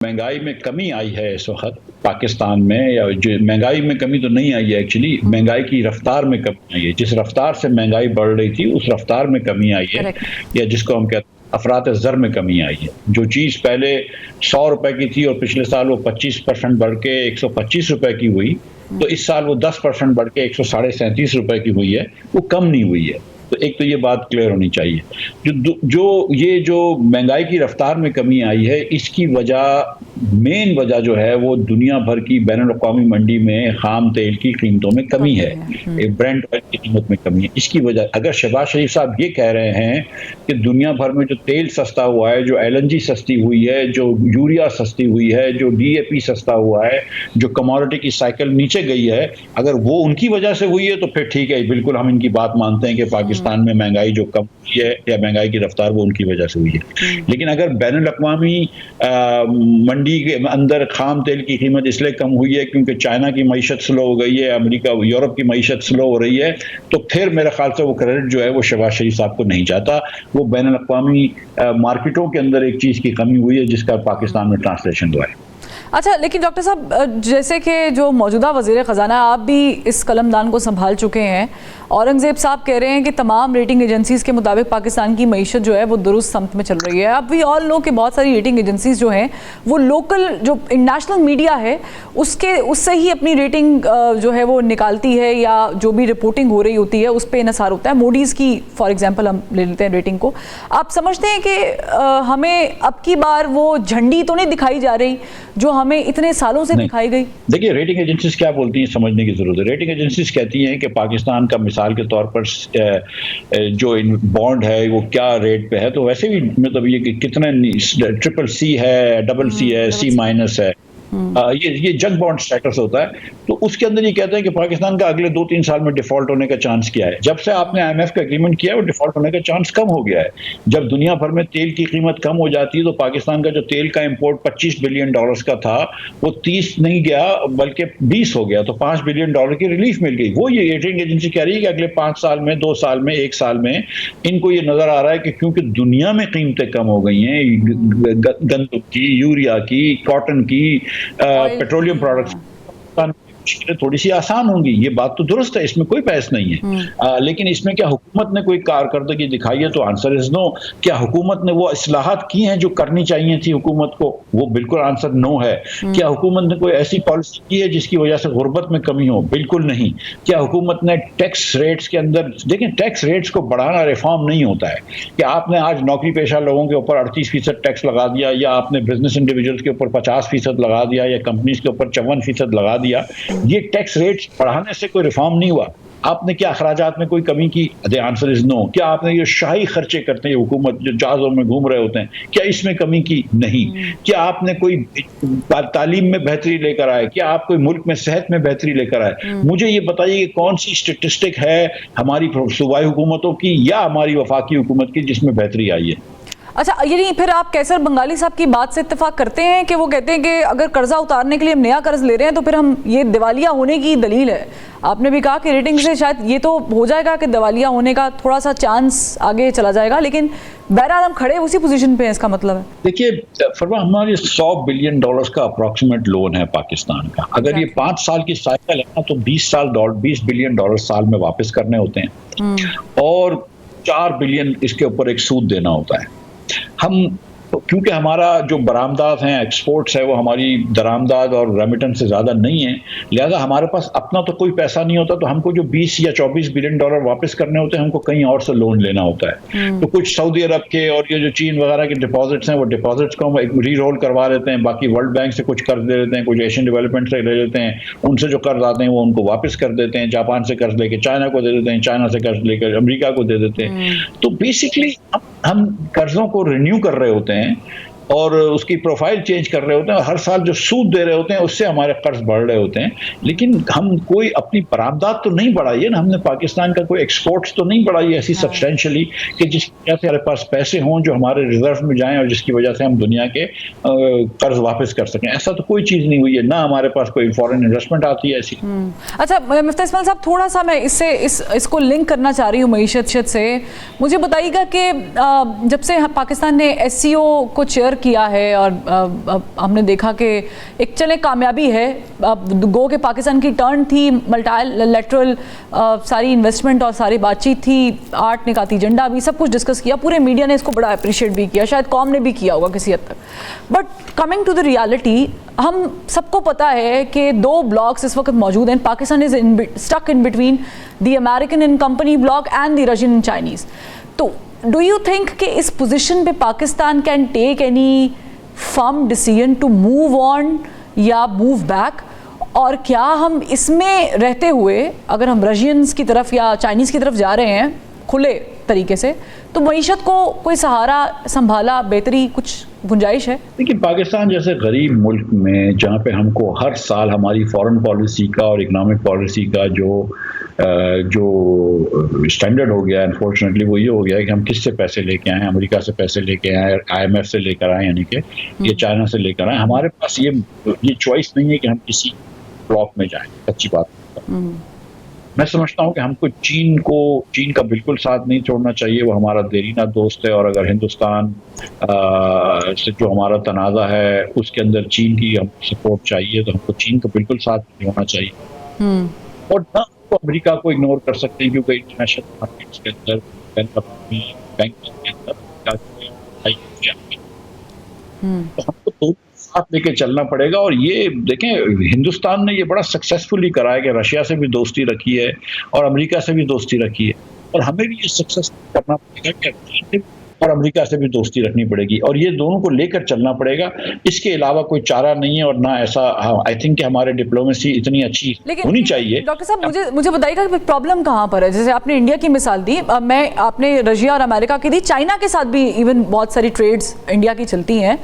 महंगाई में कमी आई है इस वक्त पाकिस्तान में, या जो महंगाई में कमी तो नहीं आई है, एक्चुअली महंगाई की रफ्तार में कमी आई है। जिस रफ्तार से महंगाई बढ़ रही थी उस रफ्तार में कमी आई है, या जिसको हम कहते हैं अफरात ज़र में कमी आई है। जो चीज़ पहले 100 रुपए की थी और पिछले साल वो 25% बढ़ के 125 रुपए की हुई, तो इस साल वो 10% बढ़ के 137.5 रुपए की हुई है, वो कम नहीं हुई है। तो एक तो ये बात क्लियर होनी चाहिए। जो महंगाई की रफ्तार में कमी आई है, इसकी वजह, मेन वजह जो है वो दुनिया भर की बैनुल-अक़वामी मंडी में खाम तेल की कीमतों में कमी है, ब्रेंट ऑयल की कीमत में कमी है। इसकी वजह, अगर शहबाज शरीफ साहब ये कह रहे हैं कि दुनिया भर में जो तेल सस्ता हुआ है, जो LNG सस्ती हुई है, जो यूरिया सस्ती हुई है, जो DAP सस्ता हुआ है, जो कमोडिटी की साइकिल नीचे गई है, अगर वो उनकी वजह से हुई है तो फिर ठीक है, बिल्कुल हम इनकी बात मानते हैं कि पाकिस्तान में महंगाई जो कम हुई है या महंगाई की रफ्तार वो उनकी वजह से हुई है। लेकिन अगर बैनुल-अक़वामी मंडी के अंदर खाम तेल की कीमत इसलिए कम हुई है क्योंकि चाइना की मईशत स्लो हो गई है, अमेरिका यूरोप की मईशत स्लो हो रही है, तो फिर मेरे ख्याल से वो क्रेडिट जो है वो शहबाज शरीफ साहब को नहीं जाता। वो बैनुल-अक़वामी मार्केटों के अंदर एक चीज़ की कमी हुई है जिसका पाकिस्तान में ट्रांसलेशन हुआ है। अच्छा, लेकिन डॉक्टर साहब, जैसे कि जो मौजूदा वज़ीर ख़जाना, आप भी इस कलमदान को संभाल चुके हैं, औरंगज़ेब साहब कह रहे हैं कि तमाम रेटिंग एजेंसीज़ के मुताबिक पाकिस्तान की मईशत जो है वो दुरुस्त समत में चल रही है। अब वी ऑल नो कि बहुत सारी रेटिंग एजेंसीज़ जो हैं वो लोकल, जो इंटरनेशनल मीडिया है उससे ही अपनी रेटिंग जो है वो निकालती है, या जो भी रिपोर्टिंग हो रही होती है उस पर इन्हसार होता है। मूडीज़ की फॉर एग्जाम्पल हम ले लेते हैं रेटिंग को। आप समझते हैं कि हमें अब की बार वो झंडी तो नहीं दिखाई जा रही जो हमें इतने सालों से दिखाई गई? देखिए, रेटिंग एजेंसीज क्या बोलती हैं समझने की जरूरत है। रेटिंग एजेंसीज कहती हैं कि पाकिस्तान का मिसाल के तौर पर जो बॉन्ड है वो क्या रेट पे है, तो वैसे भी मतलब ये कि कितने CCC है, CC है, C- है, ये जंग बॉन्ड स्टेटस होता है। तो उसके अंदर ये कहते हैं कि पाकिस्तान का अगले 2-3 साल में डिफॉल्ट होने का चांस क्या है। जब से आपने IMF का एग्रीमेंट किया है वो डिफॉल्ट होने का चांस कम हो गया है। जब दुनिया भर में तेल की कीमत कम हो जाती है तो पाकिस्तान का जो तेल का इंपोर्ट $25 बिलियन का था वो 30 नहीं गया बल्कि 20 हो गया, तो $5 बिलियन की रिलीफ मिल गई। वो ये रेटिंग एजेंसी कह रही है कि अगले 5 साल में, 2 साल में, 1 साल में इनको ये नजर आ रहा है कि क्योंकि दुनिया में कीमतें कम हो गई हैं, गंदम की, यूरिया की, कॉटन की, पेट्रोलियम प्रोडक्ट्स, थोड़ी सी आसान होंगी। ये बात तो दुरुस्त है, इसमें कोई बहस नहीं है। लेकिन इसमें क्या हुकूमत ने कोई कारकर्दगी दिखाई है, तो आंसर इज नो। क्या हुकूमत ने वो इस्लाहात की हैं जो करनी चाहिए थी हुकूमत को? वो बिल्कुल आंसर नो है। क्या हुकूमत ने कोई ऐसी पॉलिसी की है जिसकी वजह से गुर्बत में कमी हो? बिल्कुल नहीं। क्या हुकूमत ने टैक्स रेट्स के अंदर, देखिए टैक्स रेट्स को बढ़ाना रिफॉर्म नहीं होता है कि आपने आज नौकरी पेशा लोगों के ऊपर 38% टैक्स लगा दिया, या आपने बिजनेस इंडिविजुअल्स के ऊपर 50% लगा दिया, या कंपनीज के ऊपर 54% लगा दिया। ये टैक्स रेट्स बढ़ाने से कोई रिफॉर्म नहीं हुआ। आपने क्या अखराजात में कोई कमी की? The answer is no. क्या आपने ये शाही खर्चे करते हैं हुकूमत जो जहाज़ों में घूम रहे होते हैं, क्या इसमें कमी की? नहीं। क्या आपने कोई तालीम में बेहतरी लेकर आए? क्या आप कोई मुल्क में सेहत में बेहतरी लेकर आए? मुझे ये बताइए कि कौन सी स्टेटिस्टिक है हमारी सूबाई हुकूमतों की या हमारी वफाकी हुकूमत की जिसमें बेहतरी आई है? अच्छा, ये फिर आप कैसर बंगाली साहब की बात से इत्तेफाक करते हैं कि वो कहते हैं कि अगर कर्जा उतारने के लिए हम नया कर्ज ले रहे हैं तो फिर हम, ये दिवालिया होने की दलील है। आपने भी कहा कि रेटिंग से शायद ये तो हो जाएगा कि दिवालिया होने का थोड़ा सा चांस आगे चला जाएगा, लेकिन बहरहाल हम खड़े उसी पोजीशन पे हैं, इसका मतलब है। देखिए फरमा, हमारे $100 बिलियन का अप्रॉक्सीमेट लोन है पाकिस्तान का। अगर ये 5 साल की साइकिल है ना, तो 20 बिलियन साल में वापस करने होते हैं, और 4 बिलियन इसके ऊपर एक सूद देना होता है। हम क्योंकि हमारा जो बरामदात हैं, एक्सपोर्ट्स है, वो हमारी दरामदाद और रेमिटेंस से ज़्यादा नहीं है, लिहाजा हमारे पास अपना तो कोई पैसा नहीं होता, तो हमको जो 20 या 24 बिलियन डॉलर वापस करने होते हैं, हमको कहीं और से लोन लेना होता है। तो कुछ सऊदी अरब के और ये जो चीन वगैरह के डिपॉजिट्स हैं, वो डिपॉजिट्स को हम री रोल करवा लेते हैं, बाकी वर्ल्ड बैंक से कुछ कर्ज दे देते हैं, कुछ एशियन डेवलपमेंट से ले लेते हैं, उनसे जो कर्ज आते हैं वो उनको वापस कर देते हैं, जापान से कर्ज लेके चाइना को दे देते हैं, चाइना से कर्ज लेकर अमेरिका को दे देते हैं। तो बेसिकली हम कर्जों को रिन्यू कर रहे होते हैं और उसकी प्रोफाइल चेंज कर रहे होते हैं, हर साल जो सूद दे रहे होते हैं उससे हमारे कर्ज बढ़ रहे होते हैं, लेकिन हम कोई अपनी बरामदात तो नहीं बढ़ाई है ना, हमने पाकिस्तान का कोई एक्सपोर्ट्स तो नहीं बढ़ाई ऐसी सब्सटेंशियली कि जिसकी वजह से हमारे पास पैसे हों जो हमारे रिजर्व में जाएं और जिसकी वजह से हम दुनिया के कर्ज वापस कर सकें। ऐसा तो कोई चीज़ नहीं हुई है, ना हमारे पास कोई फॉरेन इन्वेस्टमेंट आती है ऐसी। अच्छा मुफ्ती इस्माइल साहब, थोड़ा सा मैं इसको लिंक करना चाह रही हूँ मईशत से। मुझे बताइएगा कि जब से पाकिस्तान ने SCO को चेयर تک کیا ہے اور ہم نے دیکھا کہ ایک چلے کامیابی ہے، گو کہ پاکستان کی ٹرن تھی، ملٹی لیٹرل ساری انویسٹمنٹ اور ساری بات چیت تھی، 8 نکاتی ایجنڈا بھی سب کچھ ڈسکس کیا، پورے میڈیا نے اس کو بڑا اپریشیٹ بھی کیا، شاید قوم نے بھی کیا ہوگا کسی حد تک. But coming to the reality, ہم سب کو پتہ ہے کہ 2 بلاکس اس وقت موجود ہیں. Pakistan is stuck in between the American in company block and the Russian in Chinese. تو ڈو یو تھنک کہ اس پوزیشن پہ Pakistan can take any firm decision to move on یا موو بیک؟ اور کیا ہم اس میں رہتے ہوئے اگر ہم رشینز کی طرف یا چائنیز کی طرف جا رہے ہیں کھلے طریقے سے، تو معیشت کو کوئی سہارا، سنبھالا، بہتری، کچھ گنجائش ہے؟ لیکن پاکستان جیسے غریب ملک میں جہاں پہ ہم کو ہر سال ہماری فارن پالیسی کا اور اکنامک پالیسی کا جو اسٹینڈرڈ ہو گیا ہے، انفارچونیٹلی وہ یہ ہو گیا ہے کہ ہم کس سے پیسے لے کے آئیں، امریکہ سے پیسے لے کے آئیں، IMF سے لے کر آئیں، یعنی کہ یہ چائنا سے لے کر آئیں. ہمارے پاس یہ چوائس نہیں ہے کہ ہم کسی بلاک میں جائیں. سچی بات میں سمجھتا ہوں کہ ہم کو چین کا بالکل ساتھ نہیں چھوڑنا چاہیے. وہ ہمارا دیرینہ دوست ہے، اور اگر ہندوستان سے جو ہمارا تنازع ہے اس کے اندر چین کی ہم سپورٹ چاہیے، تو ہم کو چین کا بالکل ساتھ نہیں ہونا چاہیے. اور نہ تو امریکہ کو اگنور کر سکتے ہیں، کیونکہ انٹرنیشنل مارکیٹس کے اندر بینکنگ کے اندر تو ہم کو دونوں ساتھ لے کے چلنا پڑے گا. اور یہ دیکھیں، ہندوستان نے یہ بڑا سکسیسفلی کرا ہے کہ رشیا سے بھی دوستی رکھی ہے اور امریکہ سے بھی دوستی رکھی ہے، اور ہمیں بھی یہ سکسیس کرنا پڑے گا کہ اور امریکہ سے بھی دوستی رکھنی پڑے گی، اور یہ دونوں کو لے کر چلنا پڑے گا. اس کے علاوہ کوئی چارہ نہیں ہے، اور نہ ایسا آئی تھنک کہ ہمارے ڈپلومیسی اتنی اچھی ہونی چاہیے. ڈاکٹر صاحب مجھے بتائیے گا کہ پرابلم کہاں پر ہے؟ جیسے آپ نے انڈیا کی مثال دی، آپ نے رشیا اور امریکہ کی دی، چائنا کے ساتھ بھی ایون بہت ساری ٹریڈز انڈیا کی چلتی ہیں.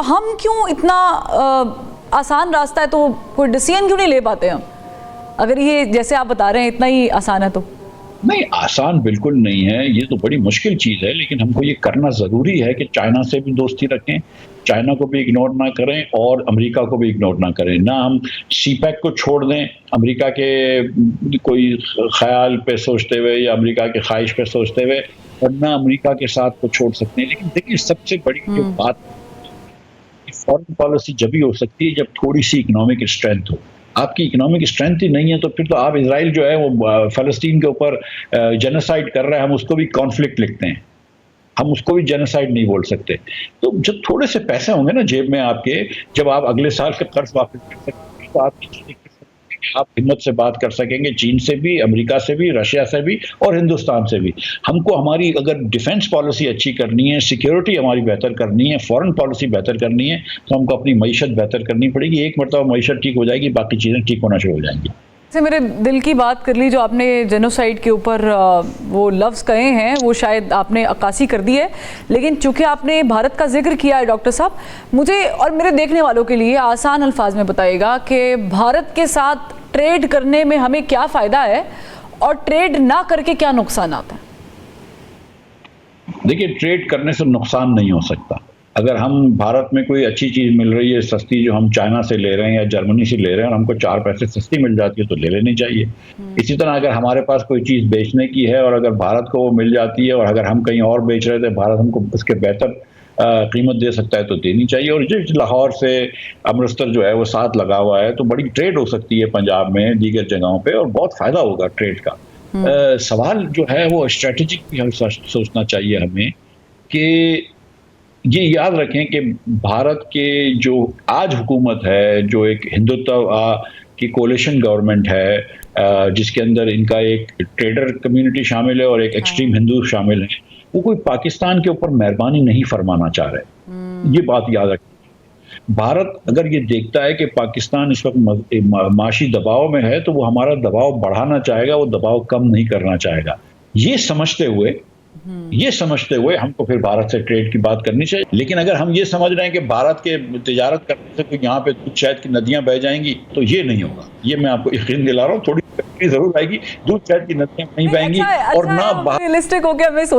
ہم کیوں اتنا آسان راستہ ہے تو کوئی ڈیسیژن کیوں نہیں لے پاتے ہم، اگر یہ جیسے آپ بتا رہے ہیں اتنا ہی آسان ہے تو؟ نہیں، آسان بالکل نہیں ہے، یہ تو بڑی مشکل چیز ہے، لیکن ہم کو یہ کرنا ضروری ہے کہ چائنا سے بھی دوستی رکھیں، چائنا کو بھی اگنور نہ کریں اور امریکہ کو بھی اگنور نہ کریں. نہ ہم سی پیک کو چھوڑ دیں امریکہ کے کوئی خیال پہ سوچتے ہوئے یا امریکہ کے خواہش پہ سوچتے ہوئے، اور نہ امریکہ کے ساتھ کو چھوڑ سکتے ہیں. لیکن دیکھیے، سب سے بڑی جو بات فارن پالیسی جبھی ہو سکتی ہے جب تھوڑی سی اکنامک اسٹرینتھ ہو. آپ کی اکنامک اسٹرینتھ ہی نہیں ہے تو پھر تو آپ اسرائیل جو ہے وہ فلسطین کے اوپر جینوسائیڈ کر رہا ہے، ہم اس کو بھی کانفلکٹ لکھتے ہیں، ہم اس کو بھی جینوسائیڈ نہیں بول سکتے. تو جب تھوڑے سے پیسے ہوں گے نا جیب میں آپ کے، جب آپ اگلے سال کا قرض واپس کر سکتے ہیں تو آپ کی چیزیں کر سکتے ہیں کہ آپ ہمت سے بات کر سکیں گے، چین سے بھی، امریکہ سے بھی، رشیا سے بھی اور ہندوستان سے بھی. ہم کو ہماری اگر ڈیفنس پالیسی اچھی کرنی ہے، سیکیورٹی ہماری بہتر کرنی ہے، فارن پالیسی بہتر کرنی ہے، تو ہم کو اپنی معیشت بہتر کرنی پڑے گی. ایک مرتبہ معیشت ٹھیک ہو جائے گی، باقی چیزیں ٹھیک ہونا شروع ہو جائیں گی. سے میرے دل کی بات کر لی، جو آپ نے جینوسائیڈ کے اوپر وہ لفظ کہے ہیں وہ شاید آپ نے عکاسی کر دی ہے، لیکن چونکہ آپ نے بھارت کا ذکر کیا ہے ڈاکٹر صاحب، مجھے اور میرے دیکھنے والوں کے لیے آسان الفاظ میں بتائیے گا کہ بھارت کے ساتھ ٹریڈ کرنے میں ہمیں کیا فائدہ ہے اور ٹریڈ نہ کر کے کیا نقصانات ہیں؟ دیکھیے، ٹریڈ کرنے سے نقصان نہیں ہو سکتا. اگر ہم بھارت میں کوئی اچھی چیز مل رہی ہے سستی، جو ہم چائنا سے لے رہے ہیں یا جرمنی سے لے رہے ہیں، اور ہم کو 4 پیسے سستی مل جاتی ہے تو لے لینی چاہیے. اسی طرح اگر ہمارے پاس کوئی چیز بیچنے کی ہے اور اگر بھارت کو وہ مل جاتی ہے، اور اگر ہم کہیں اور بیچ رہے تھے، بھارت ہم کو اس کے بہتر قیمت دے سکتا ہے تو دینی چاہیے. اور جو لاہور سے امرتسر جو ہے وہ ساتھ لگا ہوا ہے، تو بڑی ٹریڈ ہو سکتی ہے پنجاب میں، دیگر جگہوں پہ، اور بہت فائدہ ہوگا ٹریڈ کا. سوال جو ہے وہ اسٹریٹجک بھی سوچنا چاہیے ہمیں، کہ یہ یاد رکھیں کہ بھارت کے جو آج حکومت ہے، جو ایک ہندوتو کی کولیشن گورنمنٹ ہے، جس کے اندر ان کا ایک ٹریڈر کمیونٹی شامل ہے اور ایک ایکسٹریم ہندو شامل ہیں، وہ کوئی پاکستان کے اوپر مہربانی نہیں فرمانا چاہ رہے. یہ بات یاد رکھیں. بھارت اگر یہ دیکھتا ہے کہ پاکستان اس وقت معاشی دباؤ میں ہے تو وہ ہمارا دباؤ بڑھانا چاہے گا، وہ دباؤ کم نہیں کرنا چاہے گا. یہ سمجھتے ہوئے ہم کو پھر بھارت سے ٹریڈ کی بات کرنی چاہیے. لیکن اگر ہم یہ سمجھ رہے ہیں کہ بھارت کے تجارت کرنے سے کوئی یہاں پہ دودھ شہد کی ندیاں بہ جائیں گی، تو یہ نہیں ہوگا. یہ میں آپ کو یقین دلا رہا ہوں، تھوڑی ضرور آئے گی، دودھ شہد کی ندیاں نہیں بہیں گی. اور نہ ریئلسٹک ہو کے ہمیں